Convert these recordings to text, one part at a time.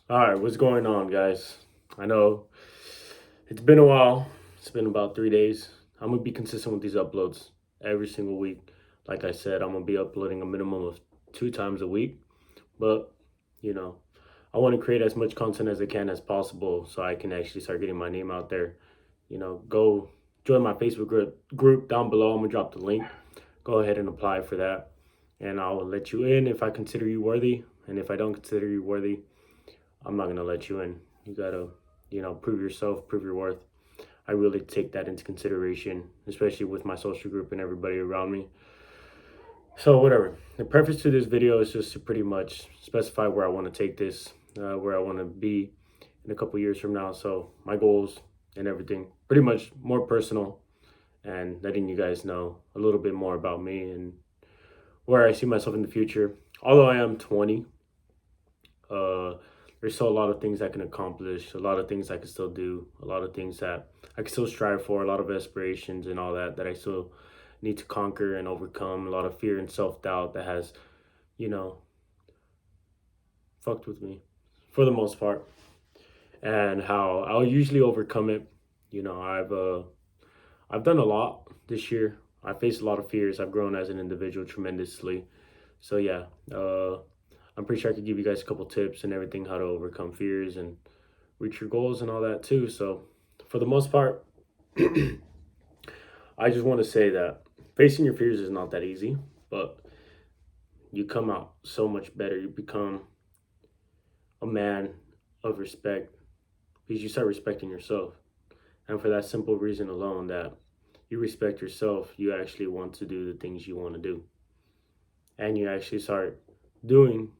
All right, what's going on, guys? I know it's been a while. It's been about 3 days. I'm gonna be consistent with these uploads every single week. Like I said, I'm gonna be uploading a minimum of 2 times a week. But you know, I want to create as much content as I can as possible, so I can actually start getting my name out there. Go join my Facebook group down below. I'm gonna drop the link. Go ahead and apply for that, and I'll let you in if I consider you worthy. And if I don't consider you worthy, I'm not gonna let you in. You gotta, prove yourself, prove your worth. I really take that into consideration, especially with my social group and everybody around me. So whatever. The purpose to this video is just to pretty much specify where I want to take this, where I want to be in a couple years from now. So my goals and everything, pretty much more personal, and letting you guys know a little bit more about me and where I see myself in the future. Although I am 20, uh, there's still a lot of things I can accomplish, a lot of things I can still do, a lot of things that I can still strive for, a lot of aspirations and all that I still need to conquer and overcome, a lot of fear and self doubt that has, you know, fucked with me for the most part, and how I'll usually overcome it. I've done a lot this year. I faced a lot of fears. I've grown as an individual tremendously. So yeah, I'm pretty sure I could give you guys a couple tips and everything how to overcome fears and reach your goals and all that too. So for the most part, I just want to say that facing your fears is not that easy, but you come out so much better. You become a man of respect because you start respecting yourself. And for that simple reason alone, that you respect yourself, you actually want to do the things you want to do. And you actually start doing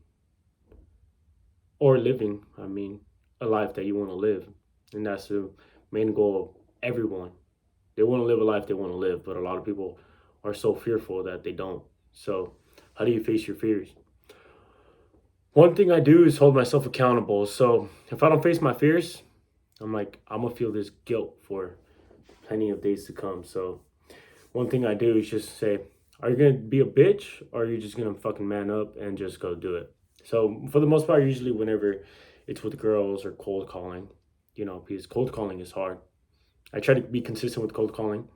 or living, a life that you want to live. And that's the main goal of everyone. They want to live a life they want to live, but a lot of people are so fearful that they don't. So, how do you face your fears? One thing I do is hold myself accountable. So, if I don't face my fears, I'm gonna feel this guilt for plenty of days to come. So, one thing I do is just say, are you gonna be a bitch or are you just gonna fucking man up and just go do it? So, for the most part, usually whenever it's with girls or cold calling, because cold calling is hard. I try to be consistent with cold calling.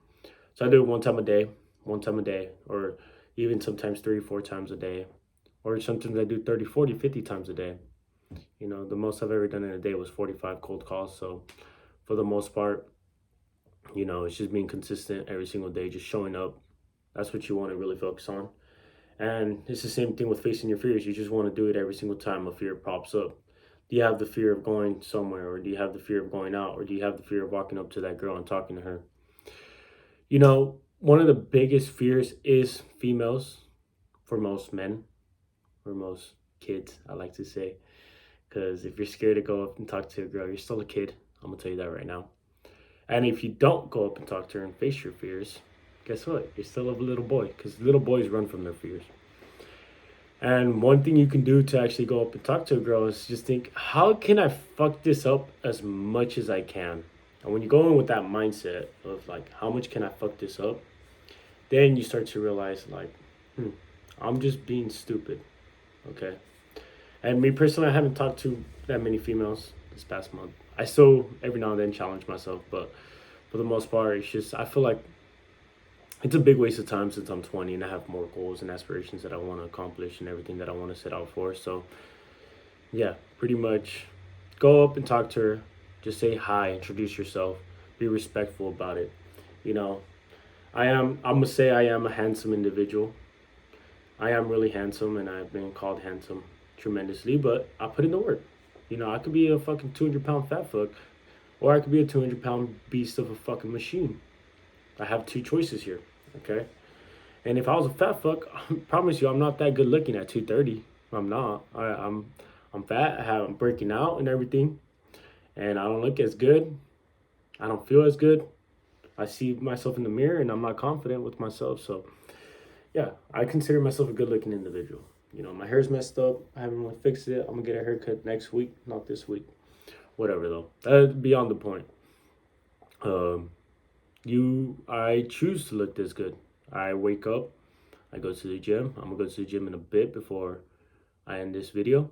So I do it one time a day, or even sometimes 3, 4 times a day. Or sometimes I do 30, 40, 50 times a day. The most I've ever done in a day was 45 cold calls. So for the most part, it's just being consistent every single day, just showing up. That's what you want to really focus on. And it's the same thing with facing your fears. You just want to do it every single time a fear pops up. Do you have the fear of going somewhere, or do you have the fear of going out, or do you have the fear of walking up to that girl and talking to her? One of the biggest fears is females for most men or most kids, I like to say. Because if you're scared to go up and talk to a girl, you're still a kid. I'm going to tell you that right now. And if you don't go up and talk to her and face your fears, guess what? You're still a little boy, because little boys run from their fears. And one thing you can do to actually go up and talk to a girl is just think, how can I fuck this up as much as I can? And when you go in with that mindset of like, how much can I fuck this up? Then you start to realize like, I'm just being stupid. Okay. And me personally, I haven't talked to that many females this past month. I still every now and then challenge myself, but for the most part, it's just I feel like it's a big waste of time since I'm 20 and I have more goals and aspirations that I want to accomplish and everything that I want to set out for. So yeah, pretty much go up and talk to her. Just say hi, introduce yourself, be respectful about it. You know, I'm gonna say I am a handsome individual. I am really handsome and I've been called handsome tremendously, but I put in the work. I could be a fucking 200-pound fat fuck, or I could be a 200-pound beast of a fucking machine. I have two choices here, okay? And if I was a fat fuck, I promise you, I'm not that good looking at 230. I'm not. I'm fat. I'm breaking out and everything, and I don't look as good. I don't feel as good. I see myself in the mirror, and I'm not confident with myself. So yeah, I consider myself a good-looking individual. My hair's messed up. I haven't really fixed it. I'm gonna get a haircut next week, not this week. Whatever though. That's beyond the point. Um, I choose to look this good. I wake up. I go to the gym. I'm gonna go to the gym in a bit before I end this video.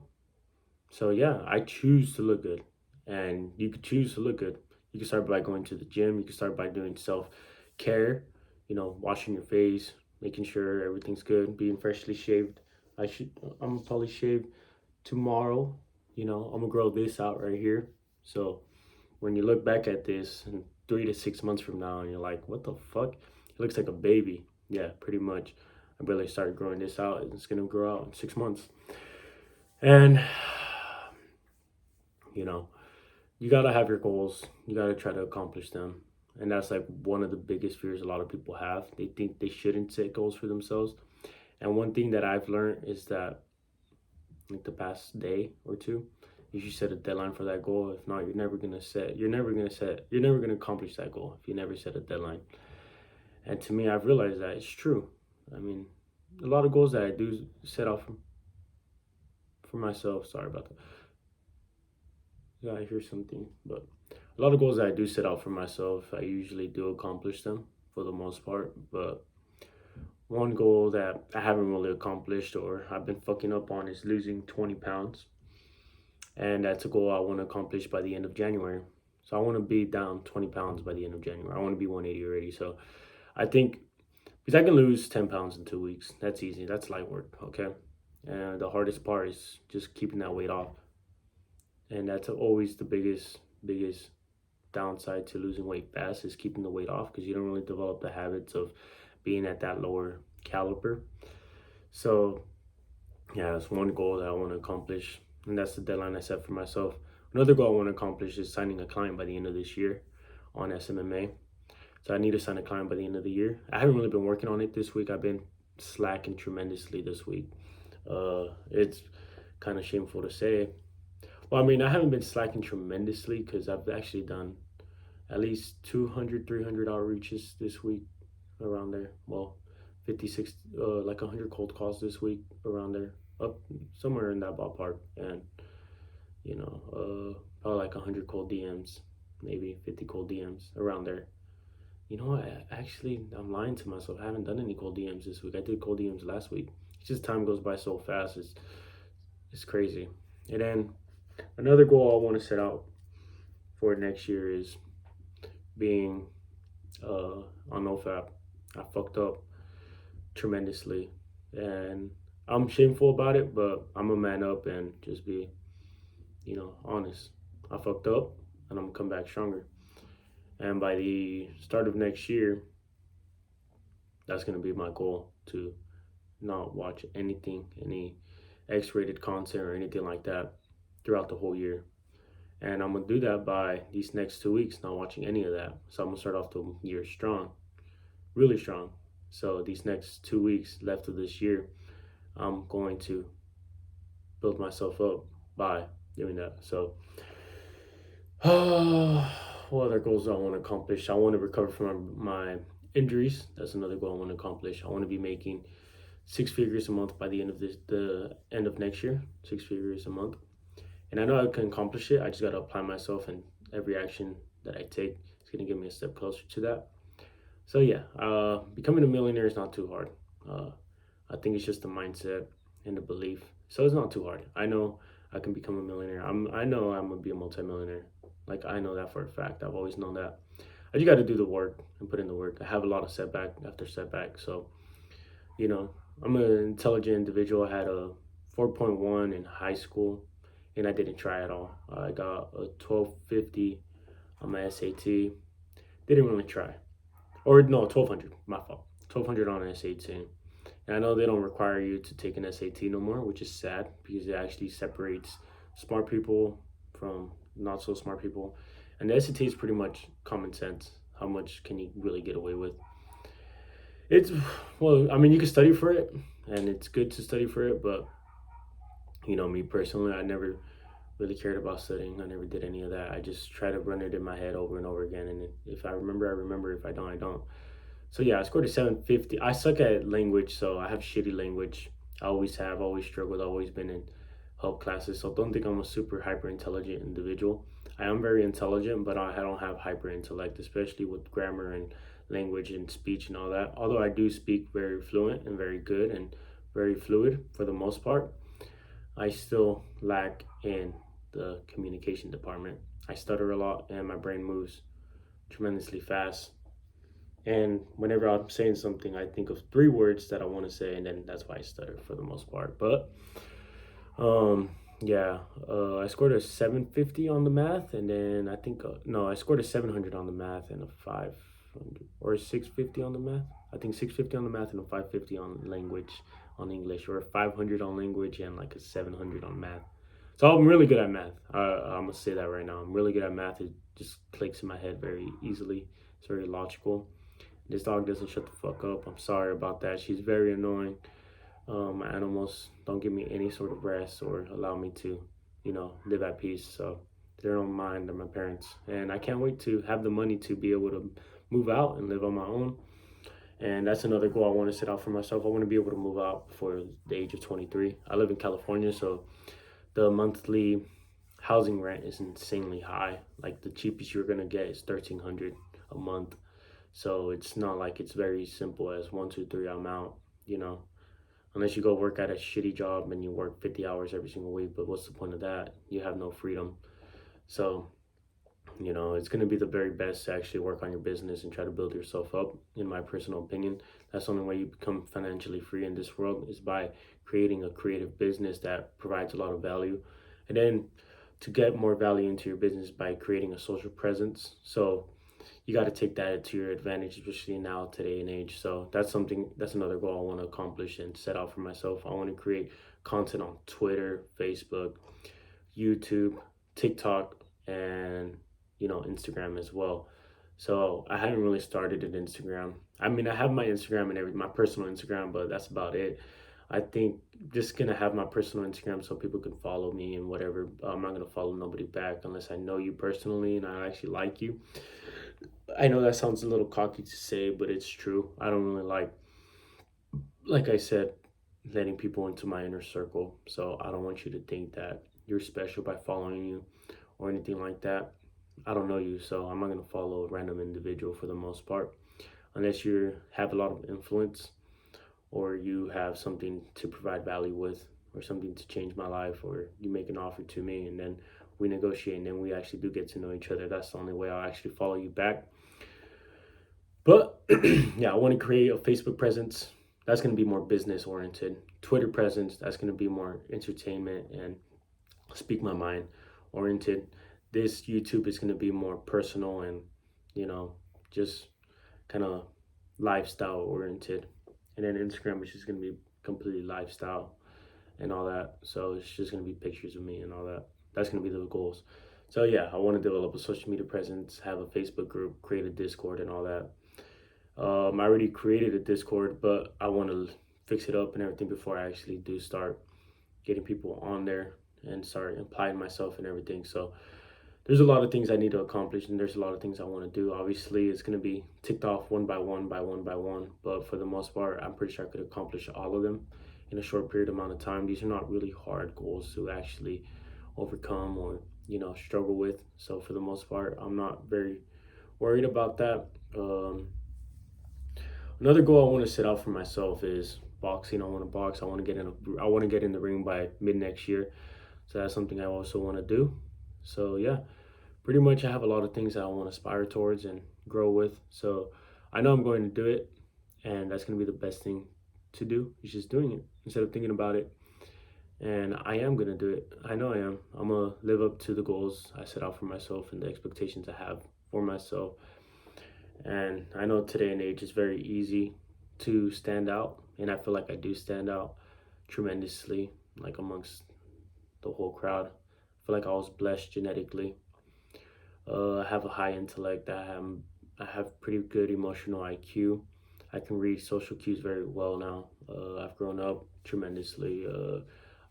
So yeah, I choose to look good, and you could choose to look good. You can start by going to the gym. You can start by doing self care. Washing your face, making sure everything's good, being freshly shaved. I should. I'm gonna probably shave tomorrow. I'm gonna grow this out right here. So when you look back at this in 3 to 6 months from now, and you're like, "What the fuck? He looks like a baby." Yeah, pretty much. I really started growing this out, and it's gonna grow out in 6 months. And you know, you gotta have your goals. You gotta try to accomplish them. And that's like one of the biggest fears a lot of people have. They think they shouldn't set goals for themselves. And one thing that I've learned is that, like the past day or two, you should set a deadline for that goal. If not, you're never gonna accomplish that goal if you never set a deadline. And to me, I've realized that it's true. I mean, a lot of goals that I do set out for myself. Sorry about that. Yeah, I hear something, but a lot of goals that I do set out for myself, I usually do accomplish them for the most part. But one goal that I haven't really accomplished or I've been fucking up on is losing 20 pounds. And that's a goal I want to accomplish by the end of January. So I want to be down 20 pounds by the end of January. I want to be 180 already. So I think because I can lose 10 pounds in 2 weeks, that's easy. That's light work, okay? And the hardest part is just keeping that weight off. And that's always the biggest downside to losing weight fast is keeping the weight off because you don't really develop the habits of being at that lower caliber. So yeah, that's one goal that I want to accomplish, and that's the deadline I set for myself. Another goal I want to accomplish is signing a client by the end of this year on SMMA. So I need to sign a client by the end of the year. I haven't really been working on it this week. I've been slacking tremendously this week. It's kind of shameful to say. Well, I mean, I haven't been slacking tremendously because I've actually done at least 200, 300 outreaches this week around there. Well, 56, like 100 cold calls this week around there, up somewhere in that ballpark. And, probably like 100 cold DMs, maybe 50 cold DMs around there. You know what? I'm lying to myself. I haven't done any cold DMs this week. I did cold DMs last week. It's just time goes by so fast. It's crazy. And then another goal I want to set out for next year is being on NoFap. I fucked up tremendously, and I'm shameful about it. But I'm a man up and just be, honest. I fucked up, and I'm gonna come back stronger. And by the start of next year, that's gonna be my goal to not watch any X-rated content or anything like that throughout the whole year. And I'm gonna do that by these next 2 weeks, not watching any of that. So I'm gonna start off the year strong, really strong. So these next 2 weeks left of this year, I'm going to build myself up by doing that. So, what other goals do I want to accomplish? I want to recover from my injuries. That's another goal I want to accomplish. I want to be making 6 figures a month by the end of next year. 6 figures a month, and I know I can accomplish it. I just got to apply myself, and every action that I take is going to get me a step closer to that. So yeah, becoming a millionaire is not too hard. I think it's just the mindset and the belief. So it's not too hard. I know I can become a millionaire. I know I'm gonna be a multimillionaire. Like I know that for a fact. I've always known that. I just got to do the work and put in the work. I have a lot of setback after setback. So you know, I'm an intelligent individual. I had a 4.1 in high school, and I didn't try at all. I got a 1250 on my SAT. Didn't really try. Or no, 1200. My fault. 1200 on an SAT. And I know they don't require you to take an SAT no more, which is sad because it actually separates smart people from not so smart people. And the SAT is pretty much common sense. How much can you really get away with? It's, well, I mean, you can study for it, and it's good to study for it, but me personally, I never really cared about studying. I never did any of that. I just try to run it in my head over and over again, and if I remember, I remember. If I don't, I don't. So yeah, I scored a 750. I suck at language, so I have shitty language. I always have, always struggled, always been in help classes. So don't think I'm a super hyper intelligent individual. I am very intelligent, but I don't have hyper intellect, especially with grammar and language and speech and all that. Although I do speak very fluent and very good and very fluid for the most part. I still lack in the communication department. I stutter a lot and my brain moves tremendously fast. And whenever I'm saying something, I think of three words that I want to say, and then that's why I stutter for the most part. But um, yeah, I scored a 750 on the math, and then I think no, I scored a 700 on the math and a 500 or a 650 on the math. I think 650 on the math and a 550 on language on English, or a 500 on language and like a 700 on math. So I'm really good at math. I'm gonna say that right now. I'm really good at math. It just clicks in my head very easily. It's very logical. This dog doesn't shut the fuck up. I'm sorry about that. She's very annoying. My animals don't give me any sort of rest or allow me to, live at peace. So they don't mind. They're my parents, and I can't wait to have the money to be able to move out and live on my own. And that's another goal I want to set out for myself. I want to be able to move out before the age of 23. I live in California, so the monthly housing rent is insanely high. Like the cheapest you're gonna get is 1,300 a month. So it's not like it's very simple as one, two, three, I'm out. You know, unless you go work at a shitty job and you work 50 hours every single week. But what's the point of that? You have no freedom. So, it's going to be the very best to actually work on your business and try to build yourself up, in my personal opinion. That's the only way you become financially free in this world, is by creating a creative business that provides a lot of value. And then to get more value into your business by creating a social presence. So you got to take that to your advantage, especially now, today and age. So that's another goal I want to accomplish and set out for myself. I want to create content on Twitter, Facebook, YouTube, TikTok, and Instagram as well. So I haven't really started an Instagram. I mean, I have my Instagram and my personal Instagram, but that's about it. I think just gonna have my personal Instagram so people can follow me and whatever. I'm not gonna follow nobody back unless I know you personally and I actually like you. I know that sounds a little cocky to say, but it's true. I don't really like I said, letting people into my inner circle. So I don't want you to think that you're special by following you or anything like that. I don't know you, so I'm not gonna follow a random individual for the most part, unless you have a lot of influence or you have something to provide value with, or something to change my life, or you make an offer to me and then we negotiate and then we actually do get to know each other. That's the only way I'll actually follow you back. But yeah, I want to create a Facebook presence that's going to be more business oriented, Twitter presence that's going to be more entertainment and speak my mind oriented. This YouTube is going to be more personal and, just kind of lifestyle oriented. And then Instagram, which is going to be completely lifestyle and all that. So it's just going to be pictures of me and all that. That's going to be the goals. So yeah, I want to develop a social media presence, have a Facebook group, create a Discord and all that. I already created a Discord, but I want to fix it up and everything before I actually do start getting people on there and start applying myself and everything. So there's a lot of things I need to accomplish, and there's a lot of things I want to do. Obviously, it's going to be ticked off one by one by one by one, but for the most part, I'm pretty sure I could accomplish all of them in a short period amount of time. These are not really hard goals to actually overcome or struggle with. So for the most part, I'm not very worried about that. Another goal I want to set out for myself is boxing. I want to box. I want to get in the ring by mid next year. So that's something I also want to do. So yeah, pretty much I have a lot of things that I want to aspire towards and grow with. So I know I'm going to do it, and that's going to be the best thing to do. Is just doing it instead of thinking about it. And I am going to do it. I know I am. I'm going to live up to the goals I set out for myself and the expectations I have for myself. And I know today and age is very easy to stand out, and I feel like I do stand out tremendously, like amongst the whole crowd. I feel like I was blessed genetically. I have a high intellect. I have pretty good emotional IQ. I can read social cues very well now. I've grown up tremendously.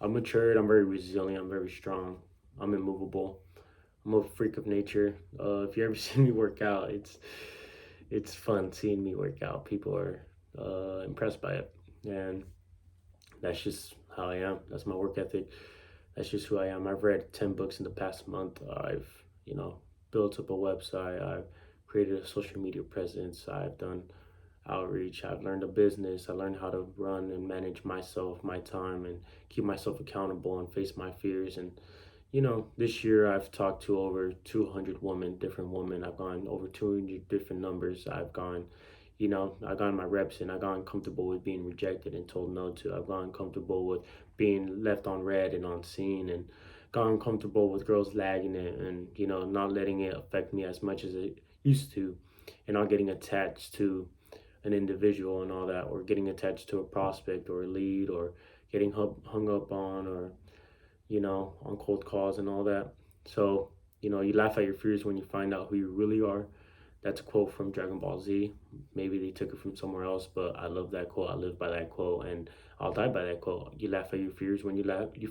I'm matured. I'm very resilient. I'm very strong. I'm immovable. I'm a freak of nature. If you ever see me work out, it's fun seeing me work out. People are impressed by it, and that's just how I am. That's my work ethic. That's just who I am. I've read 10 books in the past month. I've built up a website. I've created a social media presence. outreach. I've learned a business. I learned how to run and manage myself, my time, and keep myself accountable and face my fears. And this year I've talked to over 200 women, different women. I've gone over 200 different numbers. I've gotten my reps in. I've gotten comfortable with being rejected and told no to. I've gotten comfortable with being left on red and on scene, and gotten comfortable with girls lagging it, and not letting it affect me as much as it used to, and not getting attached to an individual and all that, or getting attached to a prospect or a lead, or getting hung up on, or on cold calls and all that. So, you laugh at your fears when you find out who you really are. That's a quote from Dragon Ball Z. Maybe they took it from somewhere else, but I love that quote. I live by that quote, and I'll die by that quote. You laugh at your fears when you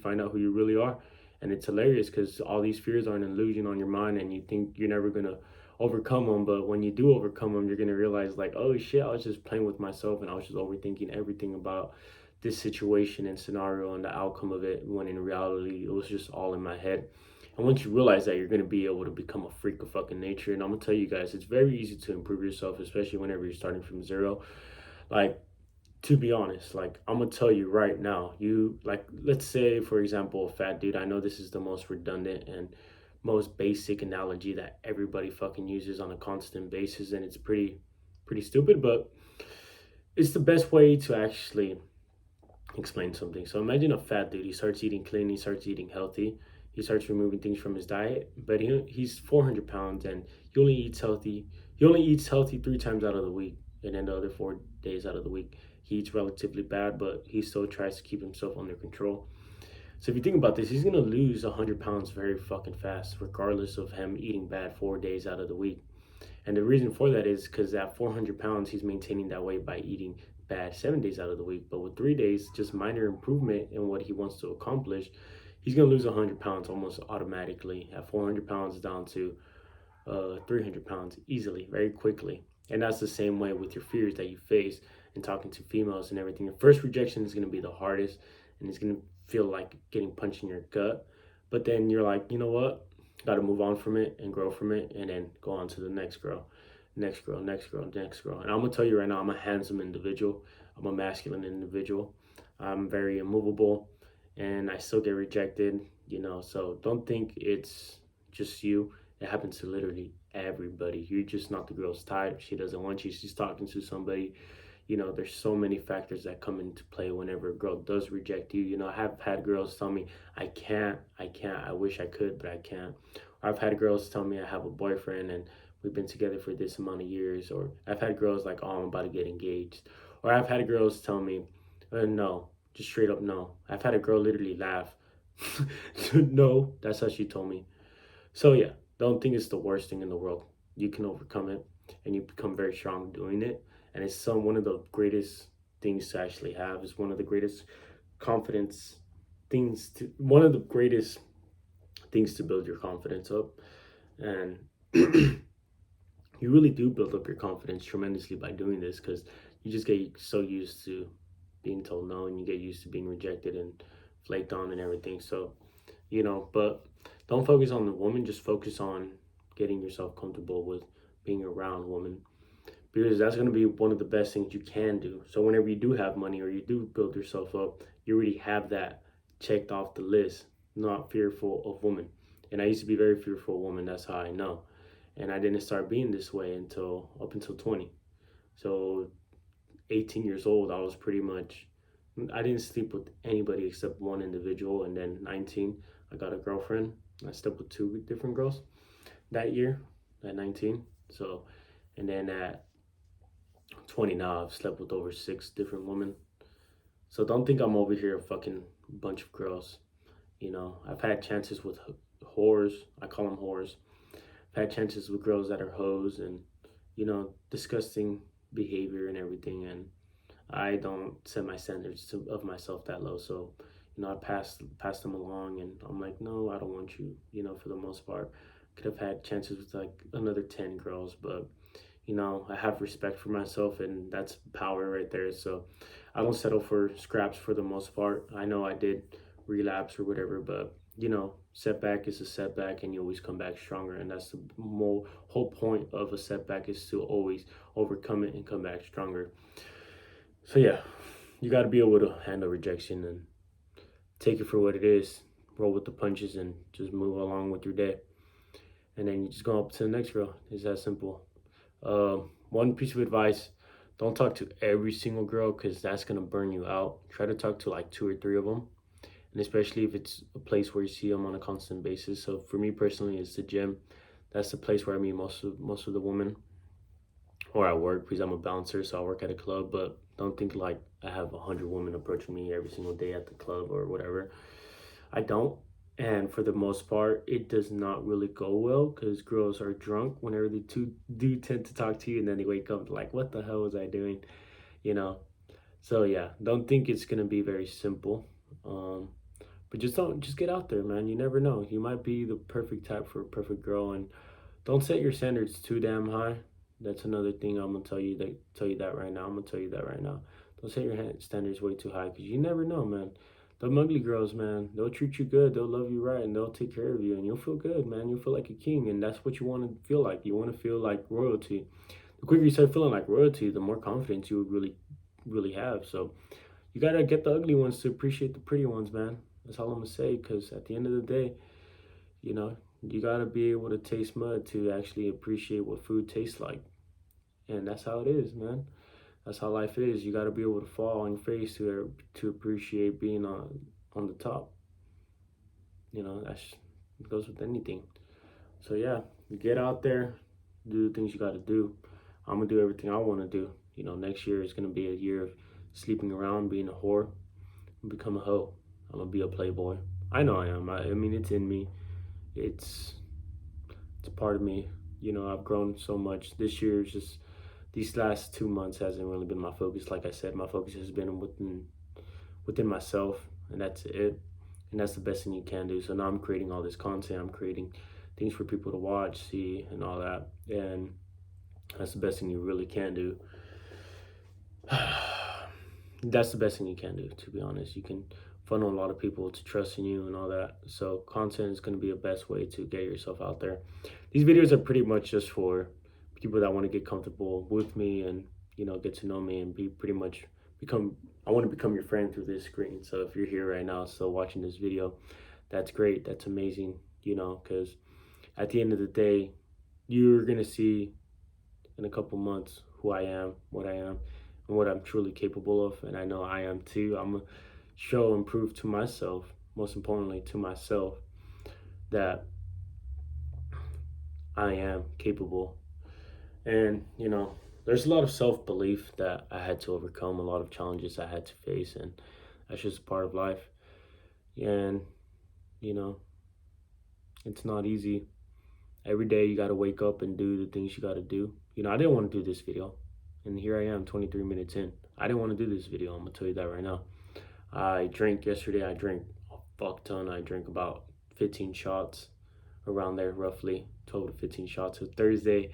find out who you really are, and it's hilarious because all these fears are an illusion on your mind, and you think you're never gonna overcome them. But when you do overcome them, you're gonna realize like, oh shit, I was just playing with myself, and I was just overthinking everything about this situation and scenario and the outcome of it. When in reality, it was just all in my head. And once you realize that, you're going to be able to become a freak of fucking nature. And I'm going to tell you guys, it's very easy to improve yourself, especially whenever you're starting from zero. Like, to be honest, like, I'm going to tell you right now, let's say, for example, a fat dude. I know this is the most redundant and most basic analogy that everybody fucking uses on a constant basis. And it's pretty stupid, but it's the best way to actually explain something. So imagine a fat dude. He starts eating clean. He starts eating healthy. He starts removing things from his diet. But he's 400 pounds and he only eats healthy. He only eats healthy 3 times out of the week, and then the other 4 days out of the week he eats relatively bad. But he still tries to keep himself under control. So if you think about this, he's gonna lose 100 pounds very fucking fast, regardless of him eating bad 4 days out of the week. And the reason for that is because at 400 pounds, he's maintaining that weight by eating bad 7 days out of the week. But with 3 days, just minor improvement in what he wants to accomplish, he's going to lose 100 pounds almost automatically. At 400 pounds down to 300 pounds easily, very quickly. And that's the same way with your fears that you face in talking to females and everything. Your first rejection is going to be the hardest, and it's going to feel like getting punched in your gut. But then you're like, you know what? Got to move on from it and grow from it, and then go on to the next girl, next girl, next girl, next girl. And I'm gonna tell you right now, I'm a handsome individual. I'm a masculine individual. I'm very immovable, and I still get rejected. So don't think it's just you. It happens to literally everybody. You're just not the girl's type. She doesn't want you. She's talking to somebody. There's so many factors that come into play whenever a girl does reject you. I have had girls tell me, I wish I could, but I can't. Or I've had girls tell me I have a boyfriend and we've been together for this amount of years. Or I've had girls like, oh, I'm about to get engaged. Or I've had girls tell me, no, just straight up no. I've had a girl literally laugh. No, that's how she told me. So yeah, don't think it's the worst thing in the world. You can overcome it, and you become very strong doing it. And it's one of the greatest things to actually have. It's one of the greatest confidence one of the greatest things to build your confidence up. And you really do build up your confidence tremendously by doing this, because you just get so used to being told no, and you get used to being rejected and flaked on and everything. So but don't focus on the woman, just focus on getting yourself comfortable with being around women, because that's going to be one of the best things you can do. So whenever you do have money or you do build yourself up, you already have that checked off the list. Not fearful of women. And I used to be very fearful of women. That's how I know. And I didn't start being this way until up until 20. So 18 years old, I didn't sleep with anybody except one individual. And then 19, I got a girlfriend. I slept with 2 different girls that year at 19. So, and then at 20 now, I've slept with over 6 different women. So don't think I'm over here fucking a bunch of girls. I've had chances with whores. I call them whores. I've had chances with girls that are hoes and, disgusting behavior and everything. And I don't set my standards of myself that low. So, I pass them along, and I'm like, no, I don't want you. For the most part, could have had chances with like another 10 girls, but I have respect for myself, and that's power right there. So I don't settle for scraps for the most part. I know I did relapse or whatever, but setback is a setback, and you always come back stronger. And that's the whole point of a setback, is to always overcome it and come back stronger. So yeah, you got to be able to handle rejection and take it for what it is. Roll with the punches and just move along with your day. And then you just go up to the next girl. It's that simple. One piece of advice: don't talk to every single girl, because that's gonna burn you out. Try to talk to like two or three of them, and especially if it's a place where you see them on a constant basis. So for me personally, it's the gym. That's the place where I meet most of the women, or I work, because I'm a bouncer, so I work at a club. But don't think like I have 100 women approaching me every single day at the club or whatever. I don't. And for the most part, it does not really go well, because girls are drunk whenever they do tend to talk to you, and then they wake up like, what the hell was I doing? You know? So yeah, don't think it's gonna be very simple. Um, but just get out there, man. You never know. You might be the perfect type for a perfect girl, and don't set your standards too damn high. That's another thing I'm gonna tell you that right now. I'm gonna tell you that right now. Don't set your standards way too high, because you never know, man. The ugly girls, man, they'll treat you good, they'll love you right, and they'll take care of you, and you'll feel good, man. You'll feel like a king, and that's what you want to feel like. You want to feel like royalty. The quicker you start feeling like royalty, the more confidence you would really have. So you gotta get the ugly ones to appreciate the pretty ones, man. That's all I'm gonna say. Because at the end of the day, you know, you gotta be able to taste mud to actually appreciate what food tastes like, and that's how it is, man. That's how life is. You gotta be able to fall on your face to appreciate being on the top. That's it goes with anything. So yeah, you get out there, do the things you gotta do. I'm gonna do everything I wanna do. Next year is gonna be a year of sleeping around, being a whore, and become a hoe. I'm gonna be a playboy. I know I am. I mean, it's in me. It's it's a part of me. I've grown so much. This year is just these last 2 months hasn't really been my focus. Like I said, my focus has been within myself, and that's it. And that's the best thing you can do. So now I'm creating all this content. I'm creating things for people to watch, see, and all that. And that's the best thing you really can do. That's the best thing you can do, to be honest. You can funnel a lot of people to trust in you and all that. So content is going to be the best way to get yourself out there. These videos are pretty much just for people that want to get comfortable with me, and get to know me, and be pretty much become I want to become your friend through this screen. So if you're here right now still watching this video, that's great. That's amazing, because at the end of the day, you're going to see in a couple months who I am, what I am, and what I'm truly capable of. And I know I am too. I'm going to show and prove to myself, most importantly to myself, that I am capable. And, there's a lot of self belief that I had to overcome, a lot of challenges I had to face, and that's just part of life. And, you know, it's not easy. Every day you got to wake up and do the things you got to do. I didn't want to do this video, and here I am 23 minutes in. I didn't want to do this video. I'm going to tell you that right now. I drank yesterday. I drank a fuck ton. I drank about 15 shots, around there, roughly 12 to 15 shots. So Thursday,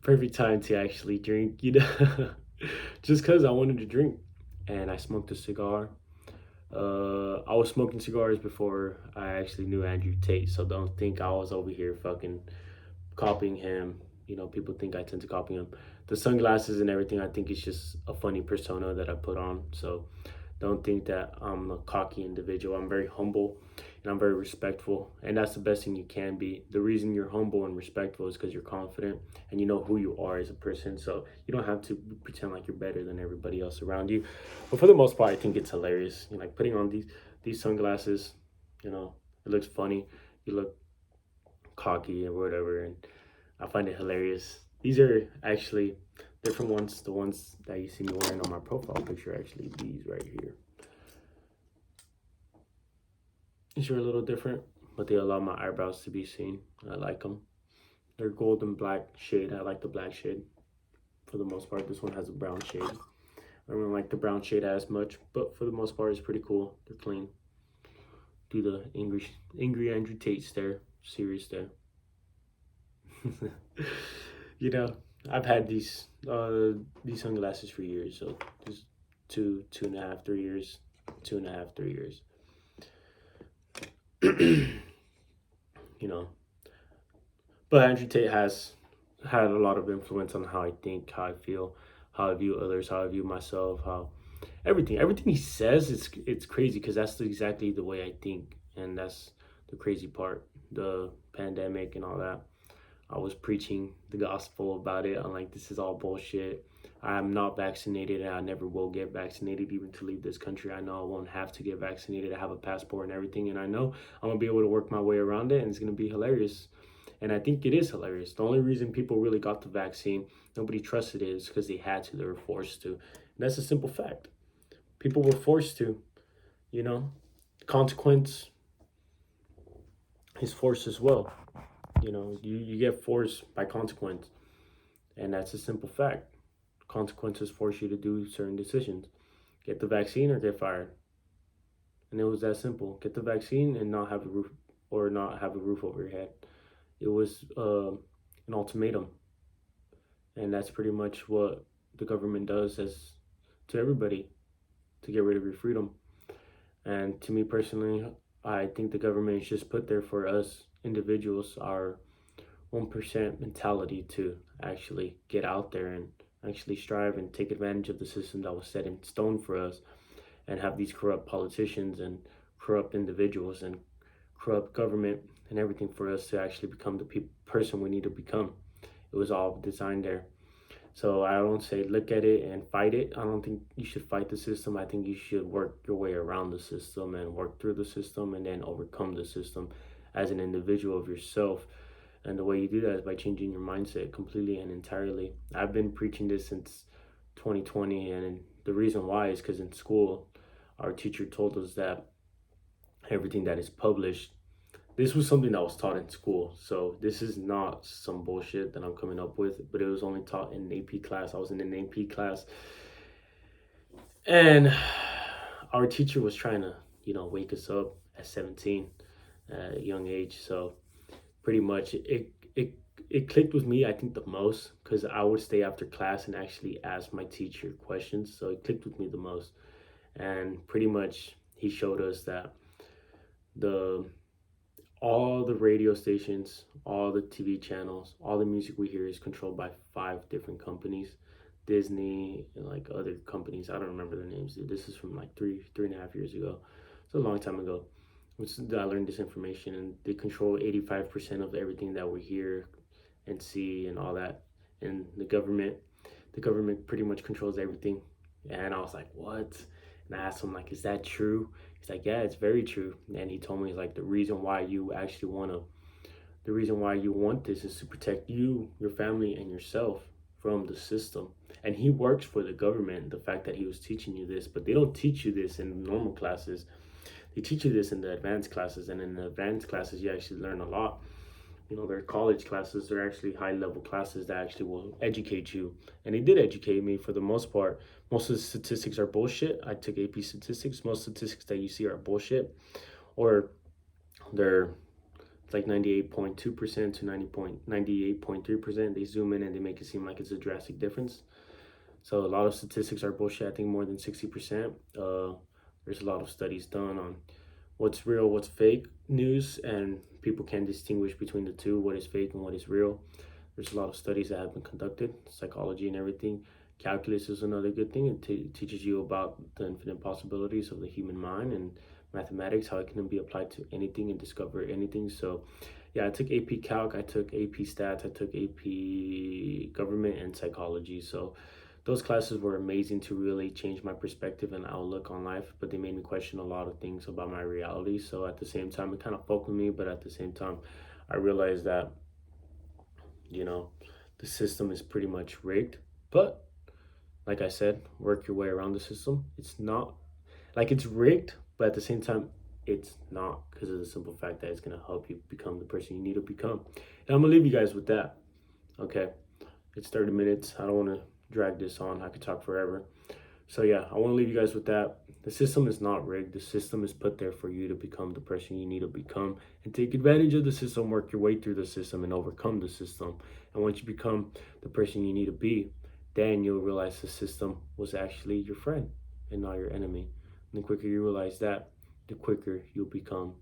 perfect time to actually drink, just because I wanted to drink. And I smoked a cigar. I was smoking cigars before I actually knew Andrew Tate, so don't think I was over here fucking copying him. People think I tend to copy him. The sunglasses and everything, I think it's just a funny persona that I put on. So don't think that I'm a cocky individual. I'm very humble and I'm very respectful. And that's the best thing you can be. The reason you're humble and respectful is because you're confident and you know who you are as a person. So you don't have to pretend like you're better than everybody else around you. But for the most part, I think it's hilarious. Like putting on these sunglasses, it looks funny. You look cocky or whatever. And I find it hilarious. These are actually different ones. The ones that you see me wearing on my profile picture, actually, these right here. These are a little different, but they allow my eyebrows to be seen. I like them. They're golden black shade. I like the black shade for the most part. This one has a brown shade. I don't really like the brown shade as much, but for the most part, it's pretty cool. They're clean. Do the angry Andrew Tate stare, serious stare. I've had these sunglasses for years. So just 2.5, 3 years, 2.5, 3 years. you know. But Andrew Tate has had a lot of influence on how I think, how I feel, how I view others, how I view myself, how everything he says, it's crazy because that's exactly the way I think, and that's the crazy part. The pandemic and all that, I was preaching the gospel about it. I'm like, this is all bullshit. I'm not vaccinated and I never will get vaccinated even to leave this country. I know I won't have to get vaccinated. I have a passport and everything, and I know I'm gonna be able to work my way around it, and it's gonna be hilarious. And I think it is hilarious. The only reason people really got the vaccine, nobody trusted it, is because they had to, they were forced to. And that's a simple fact. People were forced to, you know. Consequence is force as well. You get forced by consequence. And that's a simple fact. Consequences force you to do certain decisions. Get the vaccine or get fired. And it was that simple. Get the vaccine and not have a roof or not have a roof over your head. It was an ultimatum. And that's pretty much what the government does as to everybody to get rid of your freedom. And to me personally, I think the government is just put there for us individuals, our 1% mentality to actually get out there and actually strive and take advantage of the system that was set in stone for us, and have these corrupt politicians and corrupt individuals and corrupt government and everything for us to actually become the person we need to become. It was all designed there. So I don't say look at it and fight it. I don't think you should fight the system. I think you should work your way around the system and work through the system and then overcome the system as an individual of yourself. And the way you do that is by changing your mindset completely and entirely. I've been preaching this since 2020, and the reason why is because in school, our teacher told us that everything that is published, this was something that was taught in school. So this is not some bullshit that I'm coming up with, but it was only taught in an AP class. I was in an AP class, and our teacher was trying to, wake us up at 17 at a young age. So pretty much it clicked with me, I think, the most, because I would stay after class and actually ask my teacher questions. So it clicked with me the most. And pretty much he showed us that the all the radio stations, all the TV channels, all the music we hear is controlled by 5 different companies. Disney and like other companies. I don't remember their names. This is from like 3.5 years ago. It's a long time ago. I learned this information, and they control 85% of everything that we hear and see and all that. And the government pretty much controls everything. And I was like, what? And I asked him, like, is that true? He's like, yeah, it's very true. And he told me, like, the reason why you want this is to protect you, your family, and yourself from the system. And he works for the government, the fact that he was teaching you this, but they don't teach you this in normal classes. They teach you this in the advanced classes, and in the advanced classes, you actually learn a lot. They're college classes. They're actually high level classes that actually will educate you. And they did educate me for the most part. Most of the statistics are bullshit. I took AP statistics. Most statistics that you see are bullshit, or they're like 98.2% to 98.3%. They zoom in and they make it seem like it's a drastic difference. So a lot of statistics are bullshit. I think more than 60%. There's a lot of studies done on what's real, what's fake news, and people can distinguish between the two, what is fake and what is real. There's a lot of studies that have been conducted, psychology and everything. Calculus is another good thing. It teaches you about the infinite possibilities of the human mind, and mathematics, how it can be applied to anything and discover anything. So yeah, I took AP Calc, I took AP Stats, I took AP Government and Psychology. So those classes were amazing to really change my perspective and outlook on life, but they made me question a lot of things about my reality. So at the same time, it kind of fucked with me, but at the same time, I realized that, the system is pretty much rigged. But like I said, work your way around the system. It's not like it's rigged, but at the same time, it's not, because of the simple fact that it's going to help you become the person you need to become. And I'm going to leave you guys with that. Okay. It's 30 minutes. I don't want to drag this on. I could talk forever. So yeah, I want to leave you guys with that. The system is not rigged. The system is put there for you to become the person you need to become, and take advantage of the system, work your way through the system and overcome the system. And once you become the person you need to be, then you'll realize the system was actually your friend and not your enemy. And the quicker you realize that, the quicker you'll become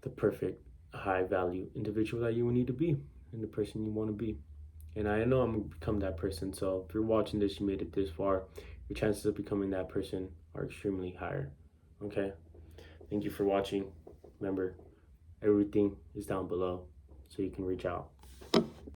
the perfect high value individual that you will need to be and the person you want to be. And I know I'm gonna become that person. So if you're watching this, you made it this far, your chances of becoming that person are extremely higher. Okay? Thank you for watching. Remember, everything is down below so you can reach out.